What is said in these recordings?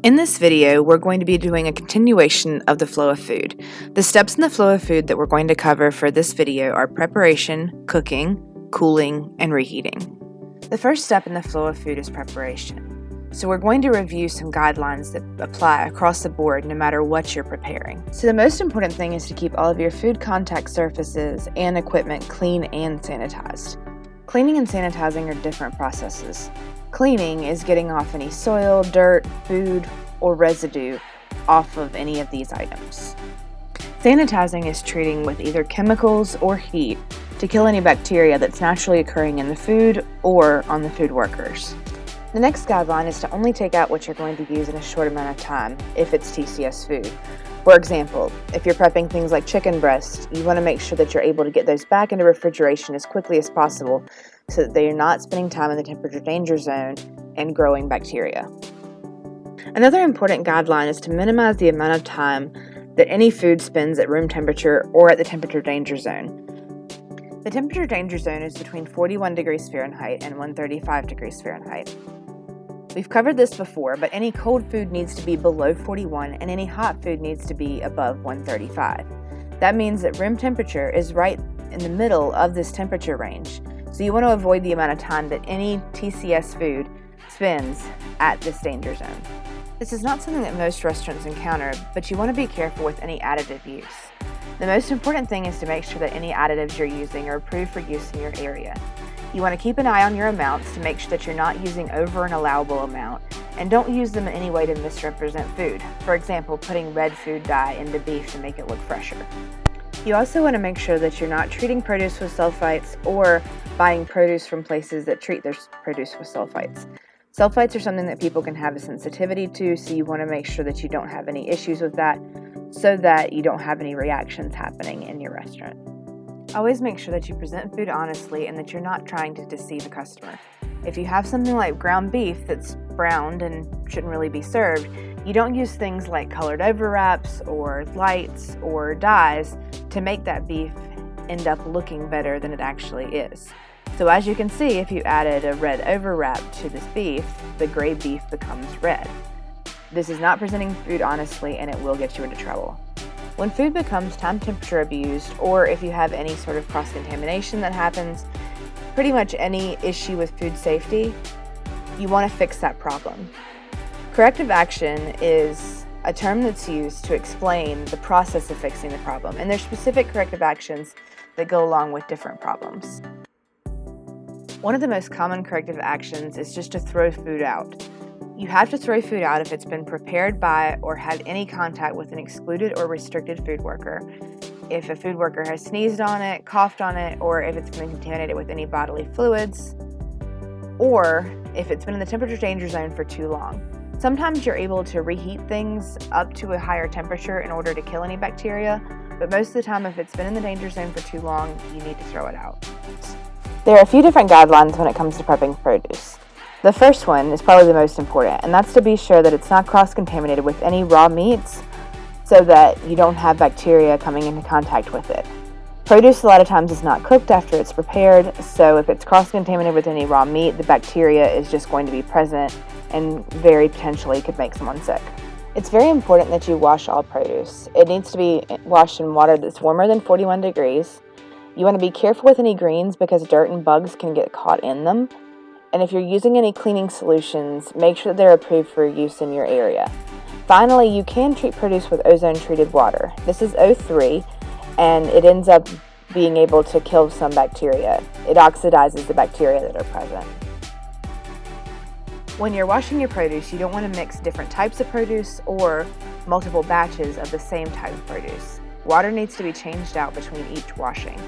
In this video, we're going to be doing a continuation of the flow of food. The steps in the flow of food that we're going to cover for this video are preparation, cooking, cooling, and reheating. The first step in the flow of food is preparation. So we're going to review some guidelines that apply across the board no matter what you're preparing. So the most important thing is to keep all of your food contact surfaces and equipment clean and sanitized. Cleaning and sanitizing are different processes. Cleaning is getting off any soil, dirt, food, or residue off of any of these items. Sanitizing is treating with either chemicals or heat to kill any bacteria that's naturally occurring in the food or on the food workers. The next guideline is to only take out what you're going to use in a short amount of time if it's TCS food. For example, if you're prepping things like chicken breasts, you want to make sure that you're able to get those back into refrigeration as quickly as possible so that they're not spending time in the temperature danger zone and growing bacteria. Another important guideline is to minimize the amount of time that any food spends at room temperature or at the temperature danger zone. The temperature danger zone is between 41 degrees Fahrenheit and 135 degrees Fahrenheit. We've covered this before, but any cold food needs to be below 41 and any hot food needs to be above 135. That means that room temperature is right in the middle of this temperature range, so you want to avoid the amount of time that any TCS food spends at this danger zone. This is not something that most restaurants encounter, but you want to be careful with any additive use. The most important thing is to make sure that any additives you're using are approved for use in your area. You want to keep an eye on your amounts to make sure that you're not using over an allowable amount, and don't use them in any way to misrepresent food. For example, putting red food dye into beef to make it look fresher. You also want to make sure that you're not treating produce with sulfites or buying produce from places that treat their produce with sulfites. Sulfites are something that people can have a sensitivity to, so you want to make sure that you don't have any issues with that so that you don't have any reactions happening in your restaurant. Always make sure that you present food honestly and that you're not trying to deceive a customer. If you have something like ground beef that's browned and shouldn't really be served, you don't use things like colored overwraps or lights or dyes to make that beef end up looking better than it actually is. So as you can see, if you added a red overwrap to this beef, the gray beef becomes red. This is not presenting food honestly and it will get you into trouble. When food becomes time temperature abused, or if you have any sort of cross-contamination that happens, pretty much any issue with food safety, you want to fix that problem. Corrective action is a term that's used to explain the process of fixing the problem, and there's specific corrective actions that go along with different problems. One of the most common corrective actions is just to throw food out. You have to throw food out if it's been prepared by or had any contact with an excluded or restricted food worker, if a food worker has sneezed on it, coughed on it, or if it's been contaminated with any bodily fluids, or if it's been in the temperature danger zone for too long. Sometimes you're able to reheat things up to a higher temperature in order to kill any bacteria, but most of the time if it's been in the danger zone for too long, you need to throw it out. There are a few different guidelines when it comes to prepping produce. The first one is probably the most important, and that's to be sure that it's not cross-contaminated with any raw meats so that you don't have bacteria coming into contact with it. Produce a lot of times is not cooked after it's prepared, so if it's cross-contaminated with any raw meat, the bacteria is just going to be present and very potentially could make someone sick. It's very important that you wash all produce. It needs to be washed in water that's warmer than 41 degrees. You want to be careful with any greens because dirt and bugs can get caught in them. And if you're using any cleaning solutions, make sure that they're approved for use in your area. Finally, you can treat produce with ozone-treated water. This is O3, and it ends up being able to kill some bacteria. It oxidizes the bacteria that are present. When you're washing your produce, you don't want to mix different types of produce or multiple batches of the same type of produce. Water needs to be changed out between each washing.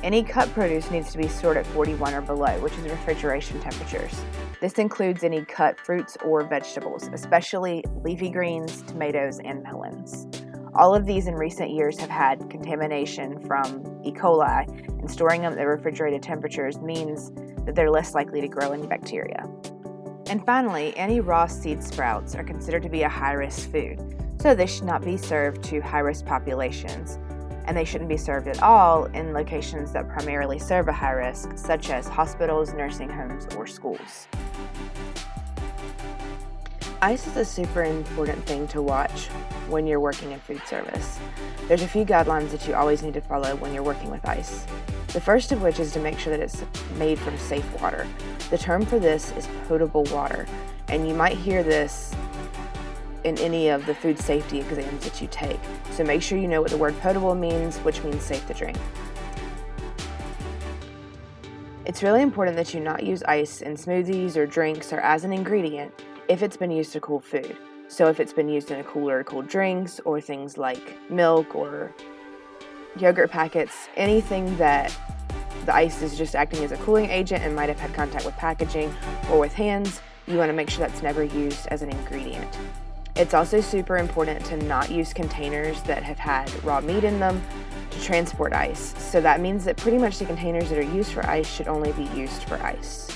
Any cut produce needs to be stored at 41 or below, which is refrigeration temperatures. This includes any cut fruits or vegetables, especially leafy greens, tomatoes, and melons. All of these in recent years have had contamination from E. coli, and storing them at refrigerated temperatures means that they're less likely to grow any bacteria. And finally, any raw seed sprouts are considered to be a high-risk food, so they should not be served to high-risk populations, and they shouldn't be served at all in locations that primarily serve a high risk, such as hospitals, nursing homes, or schools. Ice is a super important thing to watch when you're working in food service. There's a few guidelines that you always need to follow when you're working with ice. The first of which is to make sure that it's made from safe water. The term for this is potable water, and you might hear this in any of the food safety exams that you take. So make sure you know what the word potable means, which means safe to drink. It's really important that you not use ice in smoothies or drinks or as an ingredient if it's been used to cool food. So if it's been used in a cooler to cool drinks or things like milk or yogurt packets, anything that the ice is just acting as a cooling agent and might have had contact with packaging or with hands, you want to make sure that's never used as an ingredient. It's also super important to not use containers that have had raw meat in them to transport ice. So that means that pretty much the containers that are used for ice should only be used for ice.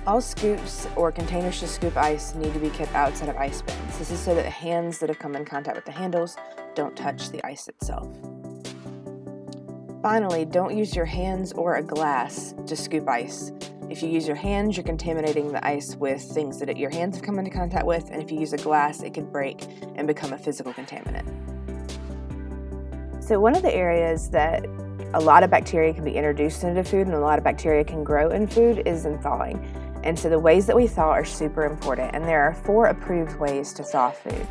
All scoops or containers to scoop ice need to be kept outside of ice bins. This is so that hands that have come in contact with the handles don't touch the ice itself. Finally, don't use your hands or a glass to scoop ice. If you use your hands, you're contaminating the ice with things that your hands have come into contact with, and if you use a glass, it could break and become a physical contaminant. So one of the areas that a lot of bacteria can be introduced into food and a lot of bacteria can grow in food is in thawing. And so the ways that we thaw are super important, and there are 4 approved ways to thaw food.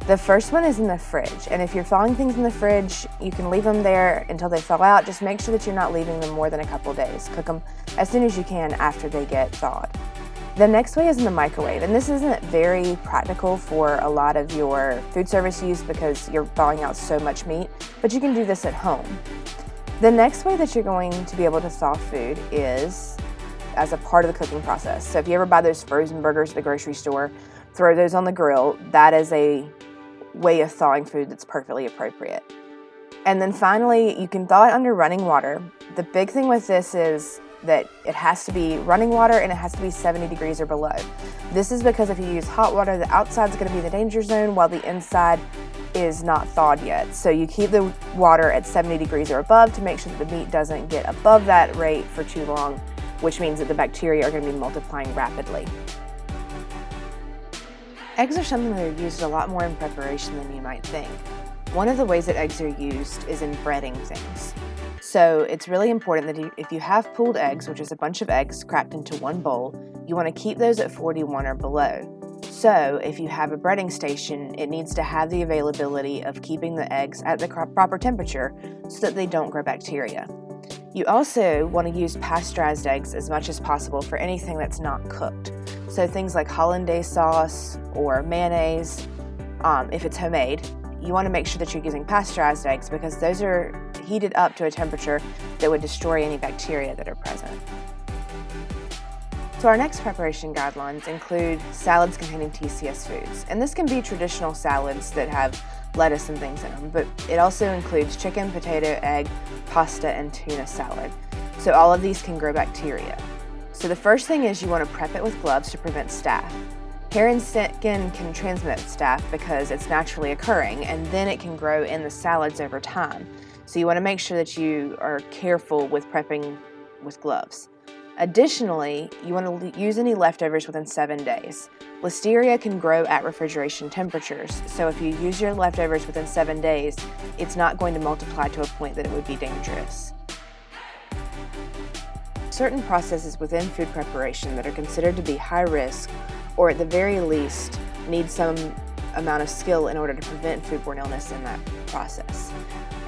The first one is in the fridge, and if you're thawing things in the fridge, you can leave them there until they thaw out. Just make sure that you're not leaving them more than a couple days. Cook them as soon as you can after they get thawed. The next way is in the microwave, and this isn't very practical for a lot of your food service use because you're thawing out so much meat, but you can do this at home. The next way that you're going to be able to thaw food is as a part of the cooking process. So if you ever buy those frozen burgers at the grocery store, throw those on the grill. That is a way of thawing food that's perfectly appropriate. And then finally, you can thaw it under running water. The big thing with this is that it has to be running water and it has to be 70 degrees or below. This is because if you use hot water, the outside is going to be the danger zone while the inside is not thawed yet. So you keep the water at 70 degrees or above to make sure that the meat doesn't get above that rate for too long, which means that the bacteria are going to be multiplying rapidly. Eggs are something that are used a lot more in preparation than you might think. One of the ways that eggs are used is in breading things. So it's really important that if you have pooled eggs, which is a bunch of eggs cracked into one bowl, you want to keep those at 41 or below. So if you have a breading station, it needs to have the availability of keeping the eggs at the proper temperature so that they don't grow bacteria. You also want to use pasteurized eggs as much as possible for anything that's not cooked. So things like hollandaise sauce or mayonnaise, if it's homemade, you want to make sure that you're using pasteurized eggs because those are heated up to a temperature that would destroy any bacteria that are present. So our next preparation guidelines include salads containing TCS foods. And this can be traditional salads that have lettuce and things in them, but it also includes chicken, potato, egg, pasta, and tuna salad. So all of these can grow bacteria. So the first thing is you want to prep it with gloves to prevent staph. Hair and skin can transmit staph because it's naturally occurring, and then it can grow in the salads over time. So you want to make sure that you are careful with prepping with gloves. Additionally, you want to use any leftovers within 7 days. Listeria can grow at refrigeration temperatures, so if you use your leftovers within 7 days, it's not going to multiply to a point that it would be dangerous. Certain processes within food preparation that are considered to be high risk, or at the very least, need some amount of skill in order to prevent foodborne illness in that process.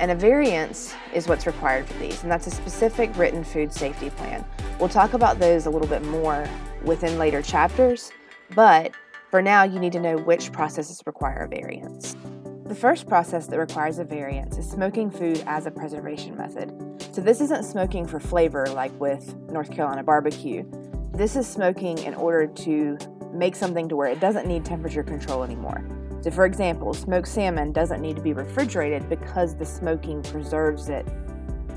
And a variance is what's required for these, and that's a specific written food safety plan. We'll talk about those a little bit more within later chapters, but for now you need to know which processes require a variance. The first process that requires a variance is smoking food as a preservation method. So this isn't smoking for flavor like with North Carolina barbecue. This is smoking in order to make something to where it doesn't need temperature control anymore. So for example, smoked salmon doesn't need to be refrigerated because the smoking preserves it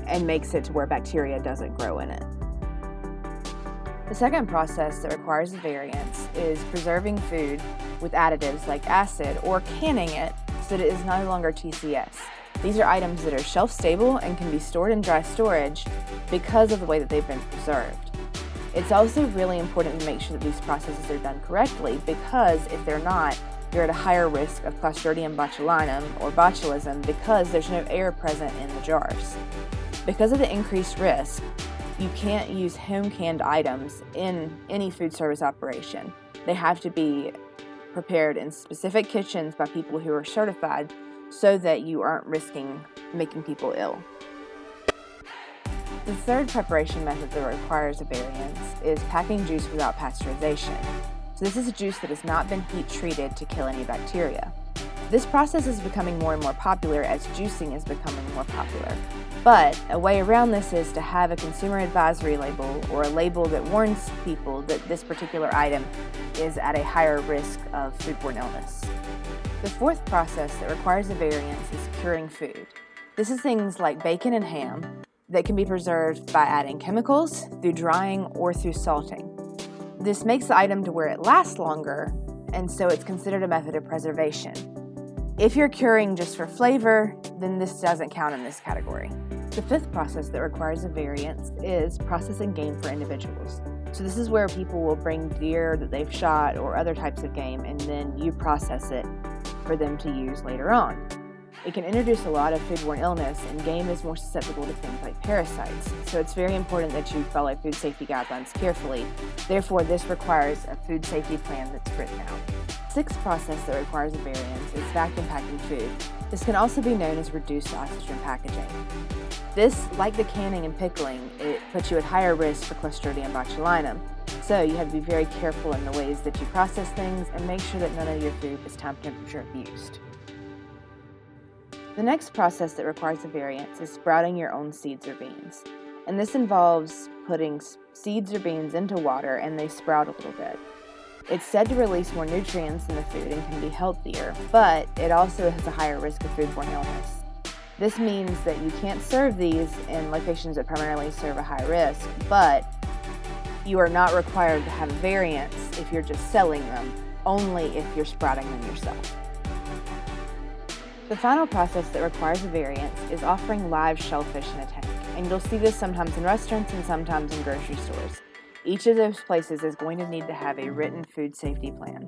and makes it to where bacteria doesn't grow in it. The second process that requires a variance is preserving food with additives like acid or canning it so that it is no longer TCS. These are items that are shelf stable and can be stored in dry storage because of the way that they've been preserved. It's also really important to make sure that these processes are done correctly, because if they're not, you're at a higher risk of Clostridium botulinum or botulism because there's no air present in the jars. Because of the increased risk, you can't use home canned items in any food service operation. They have to be prepared in specific kitchens by people who are certified so that you aren't risking making people ill. The third preparation method that requires a variance is packing juice without pasteurization. So this is a juice that has not been heat treated to kill any bacteria. This process is becoming more and more popular as juicing is becoming more popular. But a way around this is to have a consumer advisory label, or a label that warns people that this particular item is at a higher risk of foodborne illness. The fourth process that requires a variance is curing food. This is things like bacon and ham that can be preserved by adding chemicals, through drying, or through salting. This makes the item to where it lasts longer, and so it's considered a method of preservation. If you're curing just for flavor, then this doesn't count in this category. The fifth process that requires a variance is processing game for individuals. So this is where people will bring deer that they've shot or other types of game, and then you process it for them to use later on. It can introduce a lot of foodborne illness, and game is more susceptible to things like parasites. So it's very important that you follow food safety guidelines carefully. Therefore, this requires a food safety plan that's written out. Sixth process that requires a variance is vacuum packing food. This can also be known as reduced oxygen packaging. This, like the canning and pickling, it puts you at higher risk for Clostridium botulinum. So you have to be very careful in the ways that you process things and make sure that none of your food is time temperature abused. The next process that requires a variance is sprouting your own seeds or beans. And this involves putting seeds or beans into water and they sprout a little bit. It's said to release more nutrients in the food and can be healthier, but it also has a higher risk of foodborne illness. This means that you can't serve these in locations that primarily serve a high risk, but you are not required to have a variance if you're just selling them, only if you're sprouting them yourself. The final process that requires a variance is offering live shellfish in a tank, and you'll see this sometimes in restaurants and sometimes in grocery stores. Each of those places is going to need to have a written food safety plan.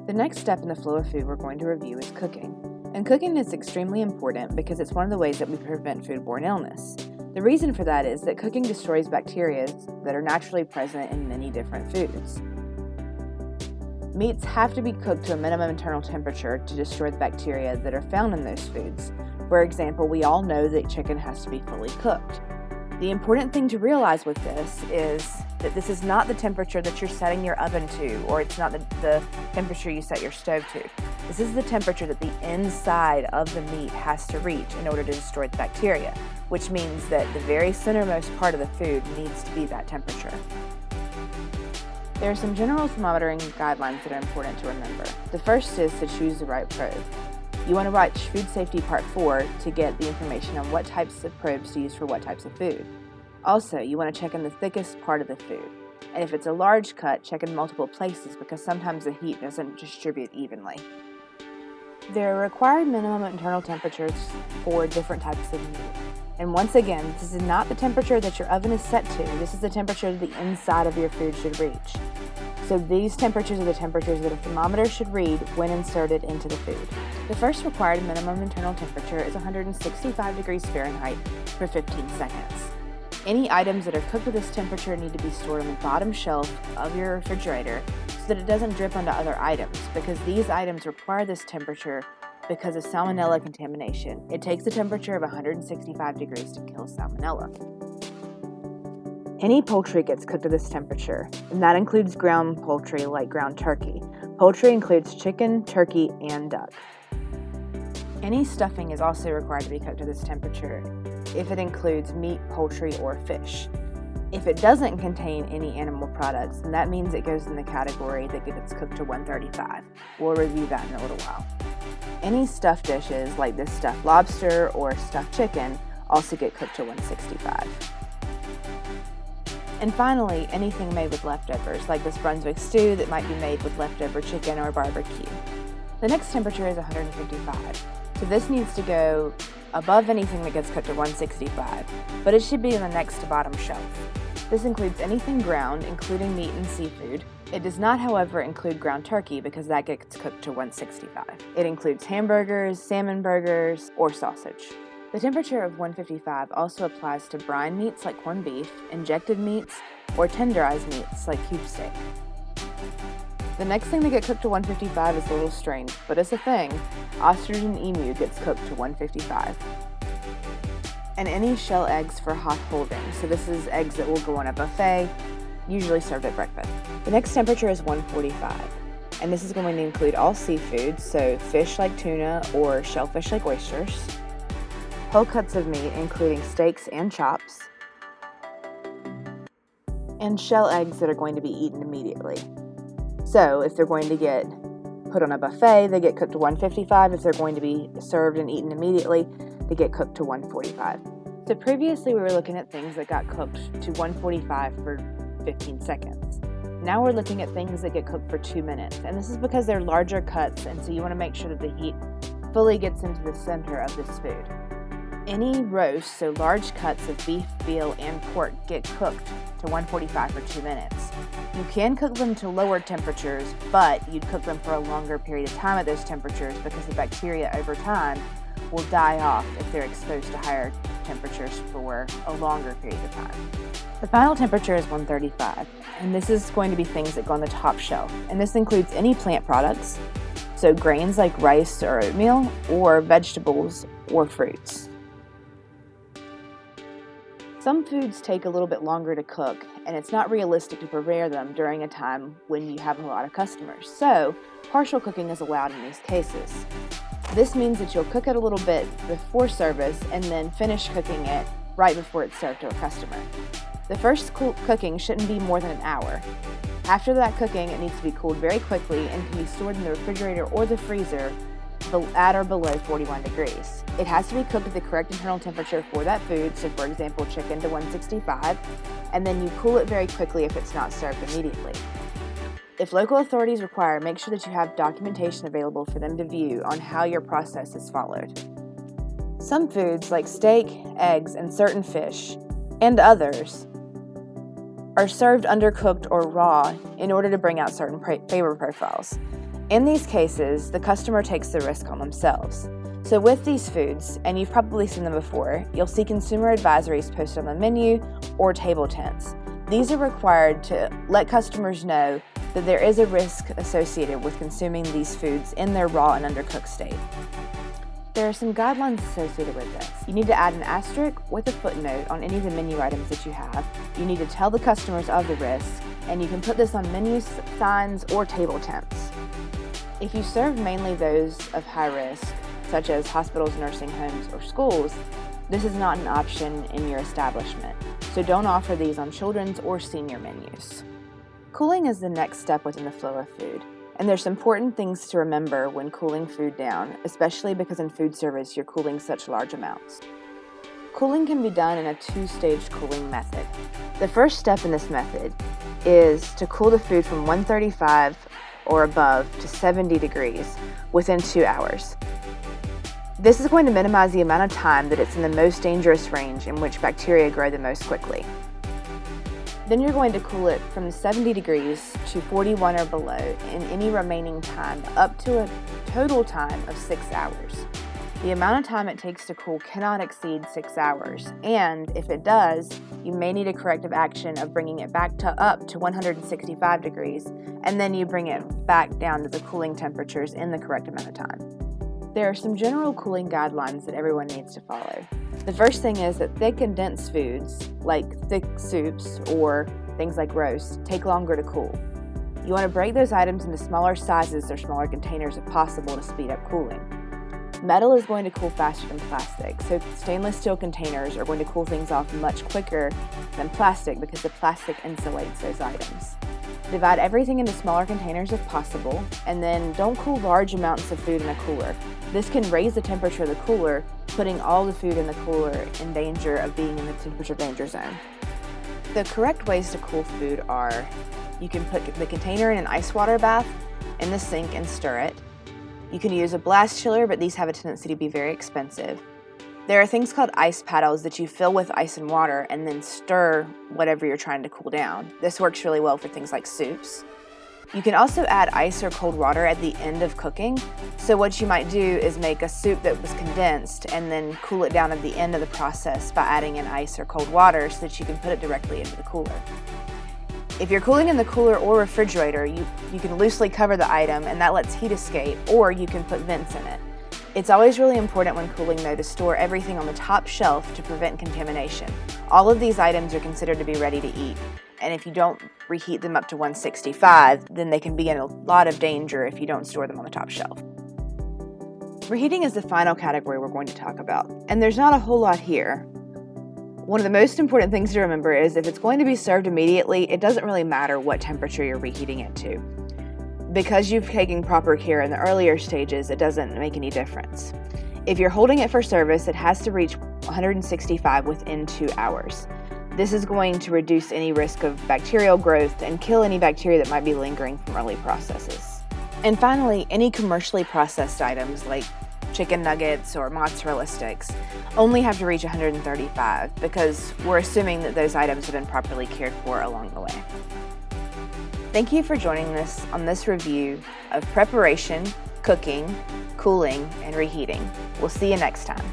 The next step in the flow of food we're going to review is cooking. And cooking is extremely important because it's one of the ways that we prevent foodborne illness. The reason for that is that cooking destroys bacteria that are naturally present in many different foods. Meats have to be cooked to a minimum internal temperature to destroy the bacteria that are found in those foods. For example, we all know that chicken has to be fully cooked. The important thing to realize with this is that this is not the temperature that you're setting your oven to, or it's not the temperature you set your stove to. This is the temperature that the inside of the meat has to reach in order to destroy the bacteria, which means that the very centermost part of the food needs to be that temperature. There are some general thermometering guidelines that are important to remember. The first is to choose the right probe. You want to watch Food Safety Part 4 to get the information on what types of probes to use for what types of food. Also, you want to check in the thickest part of the food. And if it's a large cut, check in multiple places because sometimes the heat doesn't distribute evenly. There are required minimum internal temperatures for different types of meat. And once again, this is not the temperature that your oven is set to. This is the temperature that the inside of your food should reach. So these temperatures are the temperatures that a thermometer should read when inserted into the food. The first required minimum internal temperature is 165 degrees Fahrenheit for 15 seconds. Any items that are cooked at this temperature need to be stored on the bottom shelf of your refrigerator so that it doesn't drip onto other items, because these items require this temperature because of salmonella contamination. It takes a temperature of 165 degrees to kill salmonella. Any poultry gets cooked at this temperature, and that includes ground poultry like ground turkey. Poultry includes chicken, turkey, and duck. Any stuffing is also required to be cooked at this temperature if it includes meat, poultry, or fish. If it doesn't contain any animal products, then that means it goes in the category that gets cooked to 135. We'll review that in a little while. Any stuffed dishes like this stuffed lobster or stuffed chicken also get cooked to 165. And finally, anything made with leftovers, like this Brunswick stew that might be made with leftover chicken or barbecue. The next temperature is 155, so this needs to go above anything that gets cooked at 165, but it should be in the next to bottom shelf. This includes anything ground, including meat and seafood. It does not, however, include ground turkey because that gets cooked to 165. It includes hamburgers, salmon burgers, or sausage. The temperature of 155 also applies to brine meats like corned beef, injected meats, or tenderized meats like cube steak. The next thing to get cooked to 155 is a little strange, but it's a thing. Ostrich and emu gets cooked to 155. And any shell eggs for hot holding. So this is eggs that will go on a buffet, usually served at breakfast. The next temperature is 145. And this is going to include all seafood, so fish like tuna or shellfish like oysters, whole cuts of meat including steaks and chops, and shell eggs that are going to be eaten immediately. So if they're going to get put on a buffet, they get cooked to 155. If they're going to be served and eaten immediately, they get cooked to 145. So previously we were looking at things that got cooked to 145 for 15 seconds. Now we're looking at things that get cooked for 2 minutes. And this is because they're larger cuts, and so you want to make sure that the heat fully gets into the center of this food. Any roast, so large cuts of beef, veal, and pork, get cooked to 145 for 2 minutes. You can cook them to lower temperatures, but you'd cook them for a longer period of time at those temperatures because the bacteria over time will die off if they're exposed to higher temperatures for a longer period of time. The final temperature is 135, and this is going to be things that go on the top shelf, and this includes any plant products, so grains like rice or oatmeal, or vegetables or fruits. Some foods take a little bit longer to cook, and it's not realistic to prepare them during a time when you have a lot of customers, so partial cooking is allowed in these cases. This means that you'll cook it a little bit before service and then finish cooking it right before it's served to a customer. The first cooking shouldn't be more than an hour. After that cooking, it needs to be cooled very quickly and can be stored in the refrigerator or the freezer at or below 41 degrees. It has to be cooked at the correct internal temperature for that food, so for example chicken to 165, and then you cool it very quickly if it's not served immediately. If local authorities require, make sure that you have documentation available for them to view on how your process is followed. Some foods like steak, eggs, and certain fish, and others, are served undercooked or raw in order to bring out certain flavor profiles. In these cases, the customer takes the risk on themselves. So with these foods, and you've probably seen them before, you'll see consumer advisories posted on the menu or table tents. These are required to let customers know that there is a risk associated with consuming these foods in their raw and undercooked state. There are some guidelines associated with this. You need to add an asterisk with a footnote on any of the menu items that you have. You need to tell the customers of the risk, and you can put this on menu signs or table tents. If you serve mainly those of high risk, such as hospitals, nursing homes, or schools, this is not an option in your establishment, so don't offer these on children's or senior menus. Cooling is the next step within the flow of food, and there's some important things to remember when cooling food down, especially because in food service you're cooling such large amounts. Cooling can be done in a two-stage cooling method. The first step in this method is to cool the food from 135 or above to 70 degrees within 2 hours. This is going to minimize the amount of time that it's in the most dangerous range in which bacteria grow the most quickly. Then you're going to cool it from 70 degrees to 41 or below in any remaining time up to a total time of 6 hours. The amount of time it takes to cool cannot exceed 6 hours, and if it does, you may need a corrective action of bringing it back up to 165 degrees, and then you bring it back down to the cooling temperatures in the correct amount of time. There are some general cooling guidelines that everyone needs to follow. The first thing is that thick and dense foods, like thick soups or things like roast, take longer to cool. You want to break those items into smaller sizes or smaller containers if possible to speed up cooling. Metal is going to cool faster than plastic, so stainless steel containers are going to cool things off much quicker than plastic because the plastic insulates those items. Divide everything into smaller containers if possible, and then don't cool large amounts of food in a cooler. This can raise the temperature of the cooler, putting all the food in the cooler in danger of being in the temperature danger zone. The correct ways to cool food are, you can put the container in an ice water bath in the sink and stir it. You can use a blast chiller, but these have a tendency to be very expensive. There are things called ice paddles that you fill with ice and water and then stir whatever you're trying to cool down. This works really well for things like soups. You can also add ice or cold water at the end of cooking. So what you might do is make a soup that was condensed and then cool it down at the end of the process by adding in ice or cold water so that you can put it directly into the cooler. If you're cooling in the cooler or refrigerator, you can loosely cover the item and that lets heat escape, or you can put vents in it. It's always really important when cooling though to store everything on the top shelf to prevent contamination. All of these items are considered to be ready to eat, and if you don't reheat them up to 165, then they can be in a lot of danger if you don't store them on the top shelf. Reheating is the final category we're going to talk about, and there's not a whole lot here. One of the most important things to remember is if it's going to be served immediately, it doesn't really matter what temperature you're reheating it to. Because you've taken proper care in the earlier stages, it doesn't make any difference. If you're holding it for service, it has to reach 165 within 2 hours. This is going to reduce any risk of bacterial growth and kill any bacteria that might be lingering from early processes. And finally, any commercially processed items like chicken nuggets or mozzarella sticks only have to reach 135 because we're assuming that those items have been properly cared for along the way. Thank you for joining us on this review of preparation, cooking, cooling, and reheating. We'll see you next time.